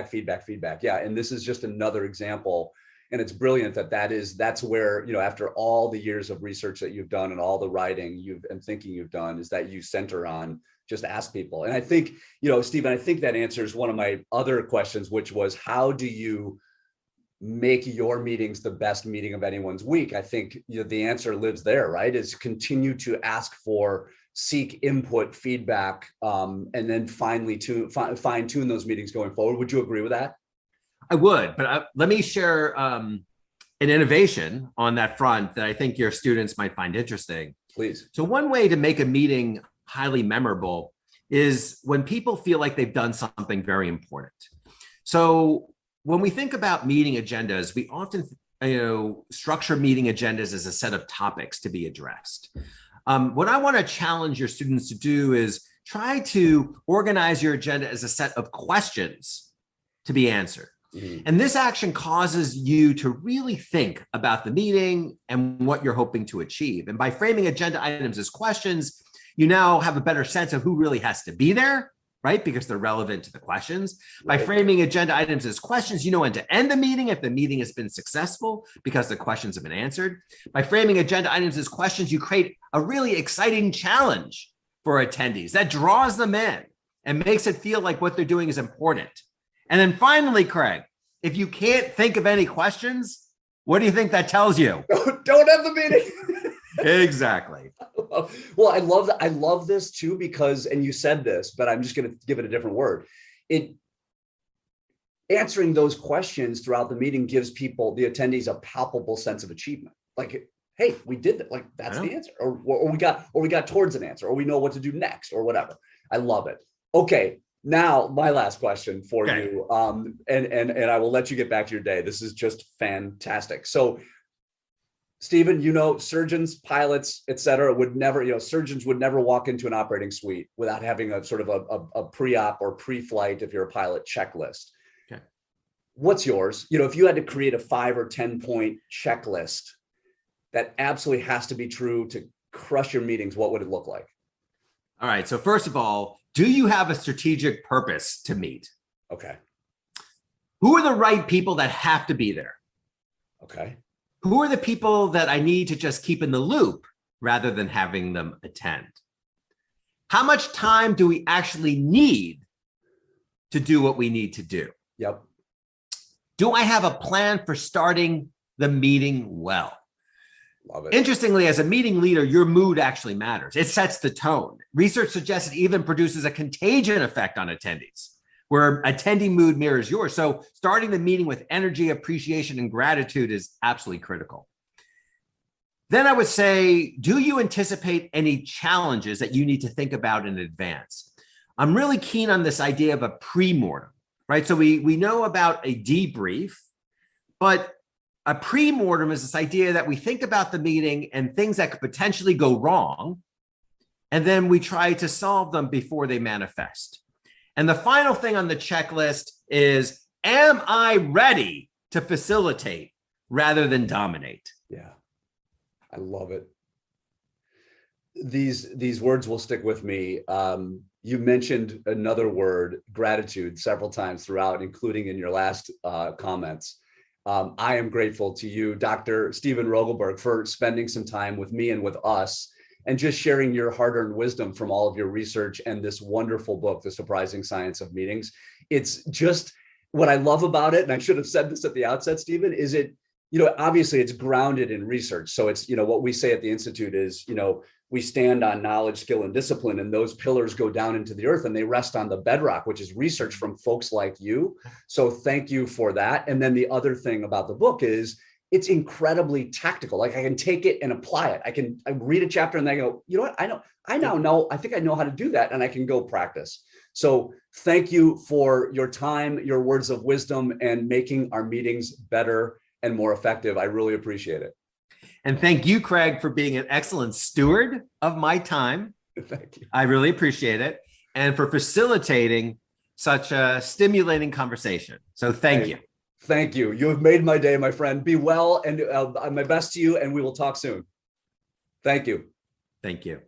feedback. Yeah. And this is just another example. And it's brilliant that's where, after all the years of research that you've done and all the writing and thinking you've done, is that you center on just ask people. And I think, Stephen, I think that answers one of my other questions, which was, how do you make your meetings the best meeting of anyone's week? I think the answer lives there, right? Is continue to seek input, feedback, and then finally fine tune those meetings going forward. Would you agree with that? I would, but let me share an innovation on that front that I think your students might find interesting. Please. So one way to make a meeting highly memorable is when people feel like they've done something very important. So when we think about meeting agendas, we often structure meeting agendas as a set of topics to be addressed. What I want to challenge your students to do is try to organize your agenda as a set of questions to be answered. Mm-hmm. And this action causes you to really think about the meeting and what you're hoping to achieve. And by framing agenda items as questions, you now have a better sense of who really has to be there, right? Because they're relevant to the questions. Right. By framing agenda items as questions, you know when to end the meeting if the meeting has been successful because the questions have been answered. By framing agenda items as questions, you create a really exciting challenge for attendees that draws them in and makes it feel like what they're doing is important. And then finally, Craig, if you can't think of any questions, what do you think that tells you? Don't have the meeting. Exactly. Well, I love this too, because, and you said this, but I'm just going to give it a different word. Answering those questions throughout the meeting gives people, the attendees, a palpable sense of achievement. Like, hey, we did that. Like, that's the answer, or we got towards an answer, or we know what to do next, or whatever. I love it. Okay. Now, my last question for you, and I will let you get back to your day. This is just fantastic. So, Stephen, surgeons, pilots, et cetera, surgeons would never walk into an operating suite without having a sort of a pre-op or pre-flight, if you're a pilot, checklist. Okay. What's yours? If you had to create a 5 or 10 point checklist that absolutely has to be true to crush your meetings, what would it look like? All right. So first of all, do you have a strategic purpose to meet? Okay. Who are the right people that have to be there? Okay. Who are the people that I need to just keep in the loop rather than having them attend? How much time do we actually need to do what we need to do? Yep. Do I have a plan for starting the meeting well? Love it. Interestingly, as a meeting leader, your mood actually matters. It sets the tone. Research suggests it even produces a contagion effect on attendees, where attendee mood mirrors yours. So starting the meeting with energy, appreciation, and gratitude is absolutely critical. Then I would say, do you anticipate any challenges that you need to think about in advance? I'm really keen on this idea of a pre-mortem, right? So we know about a debrief, but a pre-mortem is this idea that we think about the meeting and things that could potentially go wrong, and then we try to solve them before they manifest. And the final thing on the checklist is, am I ready to facilitate rather than dominate? Yeah, I love it. These words will stick with me. You mentioned another word, gratitude, several times throughout, including in your last comments. I am grateful to you, Dr. Stephen Rogelberg, for spending some time with me and with us, and just sharing your hard-earned wisdom from all of your research and this wonderful book, The Surprising Science of Meetings. It's just what I love about it, and I should have said this at the outset, Stephen, is it, obviously it's grounded in research. So it's, what we say at the Institute is, we stand on knowledge, skill, and discipline, and those pillars go down into the earth and they rest on the bedrock, which is research from folks like you. So thank you for that. And then the other thing about the book is it's incredibly tactical. Like, I can take it and apply it. I read a chapter and I go, you know what? I think I know how to do that, and I can go practice. So thank you for your time, your words of wisdom, and making our meetings better and more effective. I really appreciate it. And thank you, Craig, for being an excellent steward of my time. Thank you. I really appreciate it. And for facilitating such a stimulating conversation. So thank you. Thank you. You have made my day, my friend. Be well, and my best to you, and we will talk soon. Thank you. Thank you.